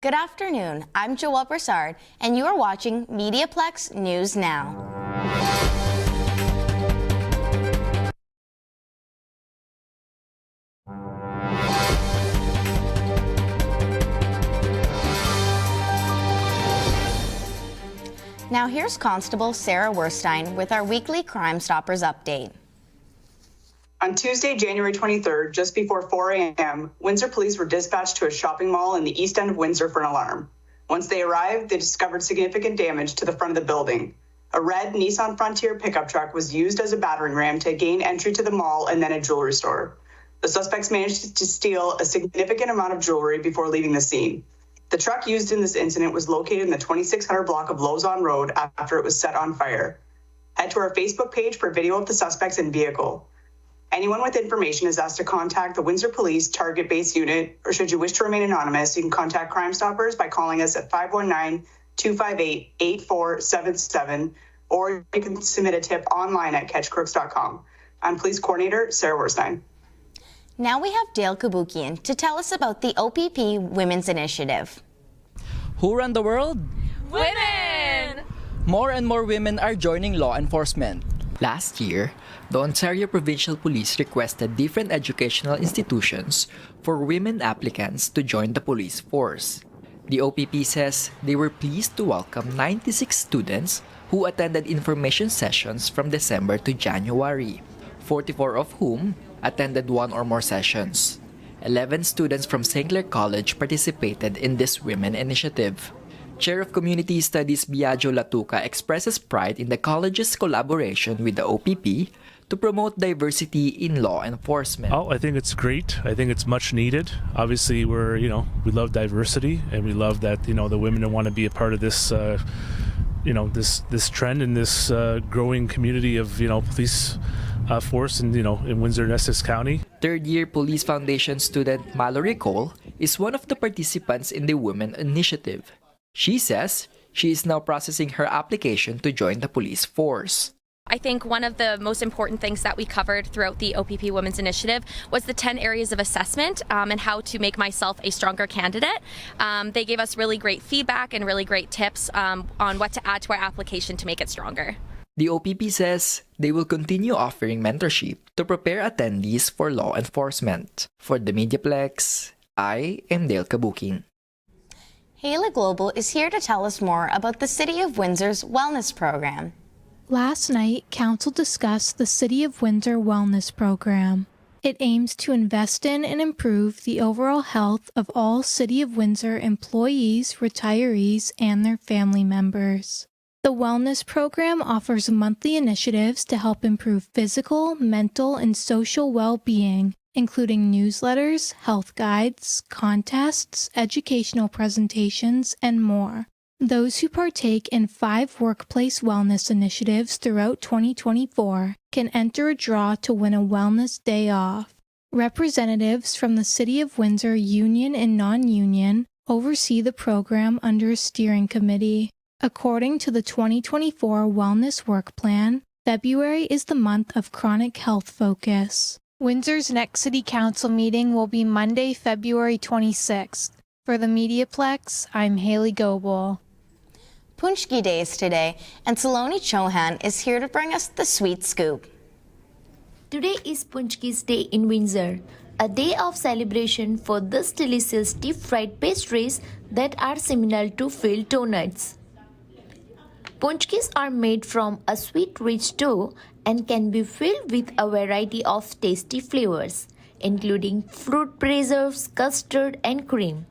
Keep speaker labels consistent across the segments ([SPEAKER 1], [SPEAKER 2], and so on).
[SPEAKER 1] Good afternoon, I'm Joelle Broussard, and you are watching MediaPlex News Now. Now here's Constable Sarah Werstein with our weekly Crime Stoppers update.
[SPEAKER 2] On Tuesday, January 23rd, just before 4 a.m., Windsor police were dispatched to a shopping mall in the east end of Windsor for an alarm. Once they arrived, they discovered significant damage to the front of the building. A red Nissan Frontier pickup truck was used as a battering ram to gain entry to the mall and then a jewelry store. The suspects managed to steal a significant amount of jewelry before leaving the scene. The truck used in this incident was located in the 2600 block of Lozon Road after it was set on fire. Head to our Facebook page for video of the suspects and vehicle. Anyone with information is asked to contact the Windsor Police Target Base Unit, or should you wish to remain anonymous, you can contact Crime Stoppers by calling us at 519-258-8477, or you can submit a tip online at catchcrooks.com. I'm Police Coordinator Sarah Werstein.
[SPEAKER 1] Now we have Dale Kabukian to tell us about the OPP Women's Initiative.
[SPEAKER 3] Who run the world?
[SPEAKER 4] Women!
[SPEAKER 3] More and more women are joining law enforcement.
[SPEAKER 5] Last year, the Ontario Provincial Police requested different educational institutions for women applicants to join the police force. The OPP says they were pleased to welcome 96 students who attended information sessions from December to January, 44 of whom attended one or more sessions. 11 students from St. Clair College participated in this women initiative. Chair of Community Studies Biagio Latuca expresses pride in the college's collaboration with the OPP to promote diversity in law enforcement.
[SPEAKER 6] Oh, I think it's great. I think it's much needed. Obviously, we love diversity, and we love that, the women want to be a part of this, this trend and this growing community of, police force in Windsor and Essex County.
[SPEAKER 5] Third-year Police Foundation student Mallory Cole is one of the participants in the Women Initiative. She says she is now processing her application to join the police force.
[SPEAKER 4] I think one of the most important things that we covered throughout the OPP Women's Initiative was the 10 areas of assessment and how to make myself a stronger candidate. They gave us really great feedback and really great tips on what to add to our application to make it stronger.
[SPEAKER 5] The OPP says they will continue offering mentorship to prepare attendees for law enforcement. For the MediaPlex, I am Dale Kabukian.
[SPEAKER 1] Haley Global is here to tell us more about the City of Windsor's wellness program.
[SPEAKER 7] Last night, Council discussed the City of Windsor Wellness Program. It aims to invest in and improve the overall health of all City of Windsor employees, retirees, and their family members. The Wellness Program offers monthly initiatives to help improve physical, mental, and social well-being, including newsletters, health guides, contests, educational presentations, and more. Those who partake in 5 workplace wellness initiatives throughout 2024 can enter a draw to win a wellness day off. Representatives from the City of Windsor Union and Non-Union oversee the program under a steering committee. According to the 2024 Wellness Work Plan, February is the month of chronic health focus. Windsor's next City Council meeting will be Monday, February 26th. For the MediaPlex, I'm Haley Goebel.
[SPEAKER 1] Punchki Day is today, and Saloni Chauhan is here to bring us the sweet scoop.
[SPEAKER 8] Today is Punchki's Day in Windsor, a day of celebration for these delicious deep-fried pastries that are similar to filled donuts. Punchkis are made from a sweet, rich dough and can be filled with a variety of tasty flavors, including fruit preserves, custard, and cream.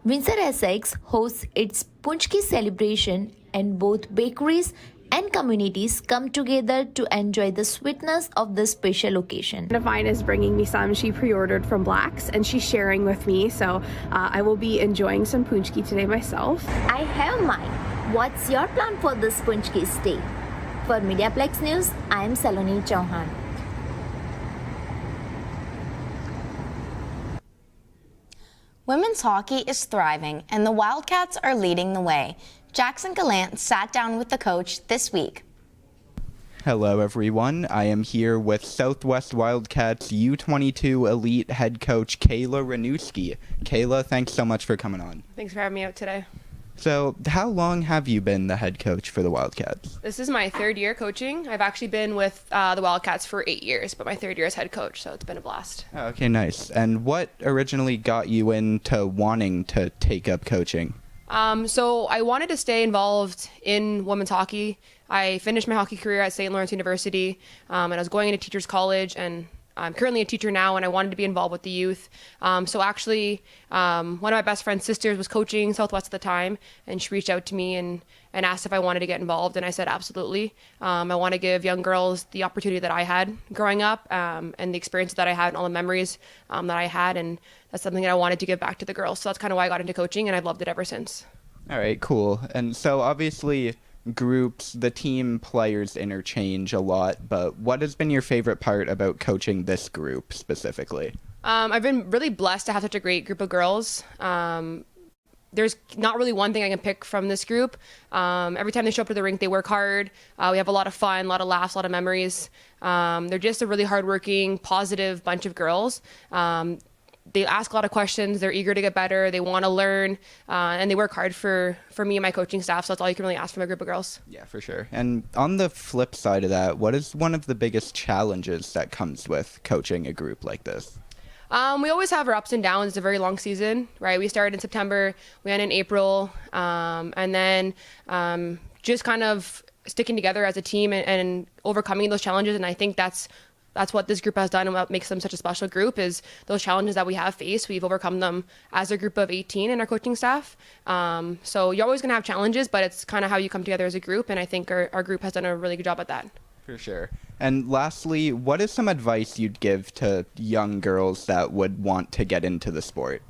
[SPEAKER 8] Windsor Essex hosts its Punchki celebration, and both bakeries and communities come together to enjoy the sweetness of this special occasion.
[SPEAKER 9] A friend of mine is bringing me some. She pre-ordered from Black's and she's sharing with me, so I will be enjoying some Punchki today myself.
[SPEAKER 8] I have mine. What's your plan for this Punchki's Day? For MediaPlex News, I am Saloni Chauhan.
[SPEAKER 1] Women's hockey is thriving, and the Wildcats are leading the way. Jackson Gallant sat down with the coach this week.
[SPEAKER 10] Hello, everyone. I am here with Southwest Wildcats U22 Elite head coach Kayla Ranewski. Kayla, thanks so much for coming on.
[SPEAKER 9] Thanks for having me out today.
[SPEAKER 10] So, how long have you been the head coach for the Wildcats?
[SPEAKER 9] This is my third year coaching. I've actually been with the Wildcats for 8 years, but my third year as head coach, so it's been a blast.
[SPEAKER 10] Oh, okay, nice. And what originally got you into wanting to take up coaching?
[SPEAKER 9] So I wanted to stay involved in women's hockey. I finished my hockey career at St. Lawrence University, and I was going into teachers college, and I'm currently a teacher now, and I wanted to be involved with the youth. So actually, one of my best friend's sisters was coaching Southwest at the time, and she reached out to me and asked if I wanted to get involved, and I said absolutely. I want to give young girls the opportunity that I had growing up, and the experience that I had and all the memories that I had, and that's something that I wanted to give back to the girls. So that's kind of why I got into coaching, and I've loved it ever since.
[SPEAKER 10] All right, cool. And so obviously groups, the team players interchange a lot, but what has been your favorite part about coaching this group specifically?
[SPEAKER 9] I've been really blessed to have such a great group of girls. There's not really one thing I can pick from this group. Every time they show up to the rink, they work hard. We have a lot of fun, a lot of laughs, a lot of memories. They're just a really hardworking, positive bunch of girls. They ask a lot of questions. They're eager to get better. They want to learn, and they work hard for me and my coaching staff. So that's all you can really ask from a group of girls.
[SPEAKER 10] Yeah, for sure. And on the flip side of that, what is one of the biggest challenges that comes with coaching a group like this?
[SPEAKER 9] We always have our ups and downs. It's a very long season, right? We started in September, we end in April, and then just kind of sticking together as a team and overcoming those challenges. And I think that's what this group has done, and what makes them such a special group is those challenges that we have faced. We've overcome them as a group of 18 in our coaching staff. So you're always going to have challenges, but it's kind of how you come together as a group, and I think our group has done a really good job at that.
[SPEAKER 10] For sure. And lastly, what is some advice you'd give to young girls that would want to get into the sport?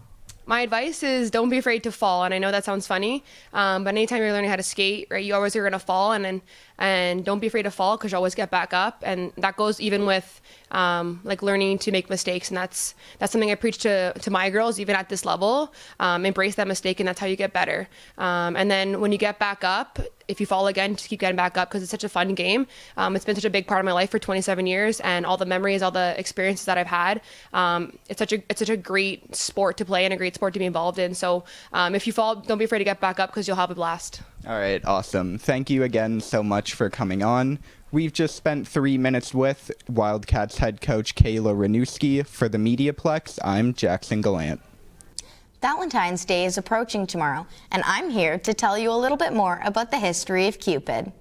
[SPEAKER 9] My advice is don't be afraid to fall. And I know that sounds funny, but anytime you're learning how to skate, right, you always are going to fall, and don't be afraid to fall because you always get back up. And that goes even with like learning to make mistakes. And that's something I preach to my girls, even at this level. Embrace that mistake, and that's how you get better. And then when you get back up, if you fall again, just keep getting back up because it's such a fun game. It's been such a big part of my life for 27 years, and all the memories, all the experiences that I've had. It's such a great sport to play and a great sport to be involved in. So if you fall, don't be afraid to get back up because you'll have a blast.
[SPEAKER 10] All right, awesome. Thank you again so much for coming on. We've just spent 3 minutes with Wildcats head coach Kayla Ranewski. For the MediaPlex, I'm Jackson Gallant.
[SPEAKER 1] Valentine's Day is approaching tomorrow, and I'm here to tell you a little bit more about the history of Cupid.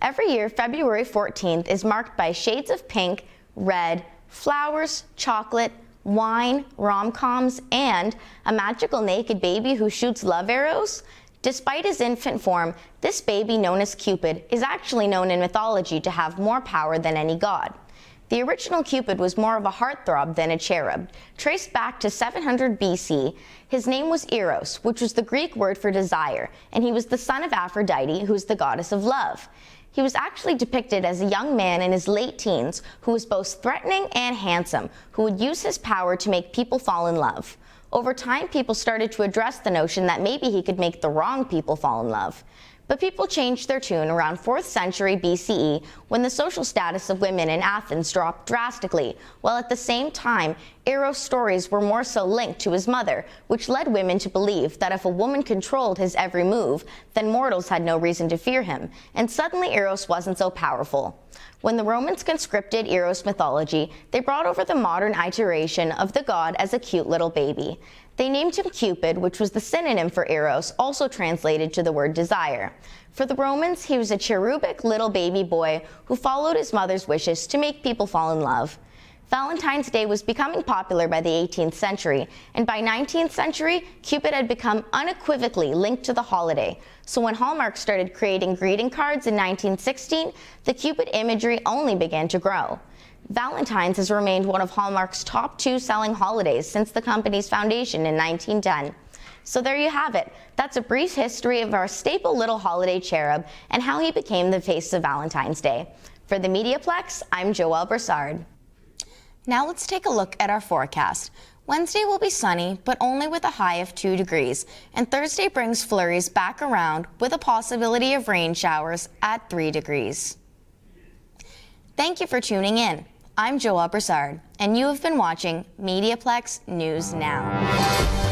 [SPEAKER 1] Every year, February 14th is marked by shades of pink, red, flowers, chocolate, wine, rom-coms, and a magical naked baby who shoots love arrows. Despite his infant form, this baby known as Cupid is actually known in mythology to have more power than any god. The original Cupid was more of a heartthrob than a cherub. Traced back to 700 BC, his name was Eros, which was the Greek word for desire, and he was the son of Aphrodite, who is the goddess of love. He was actually depicted as a young man in his late teens who was both threatening and handsome, who would use his power to make people fall in love. Over time, people started to address the notion that maybe he could make the wrong people fall in love. But people changed their tune around 4th century BCE when the social status of women in Athens dropped drastically, while at the same time, Eros' stories were more so linked to his mother, which led women to believe that if a woman controlled his every move, then mortals had no reason to fear him, and suddenly Eros wasn't so powerful. When the Romans conscripted Eros mythology, they brought over the modern iteration of the god as a cute little baby. They named him Cupid, which was the synonym for Eros, also translated to the word desire. For the Romans, he was a cherubic little baby boy who followed his mother's wishes to make people fall in love. Valentine's Day was becoming popular by the 18th century, and by 19th century, Cupid had become unequivocally linked to the holiday. So when Hallmark started creating greeting cards in 1916, the Cupid imagery only began to grow. Valentine's has remained one of Hallmark's top 2 selling holidays since the company's foundation in 1910. So there you have it. That's a brief history of our staple little holiday cherub and how he became the face of Valentine's Day. For the MediaPlex, I'm Joelle Broussard. Now let's take a look at our forecast. Wednesday will be sunny, but only with a high of 2 degrees, and Thursday brings flurries back around with a possibility of rain showers at 3 degrees. Thank you for tuning in. I'm Joelle Broussard, and you have been watching MediaPlex News Now.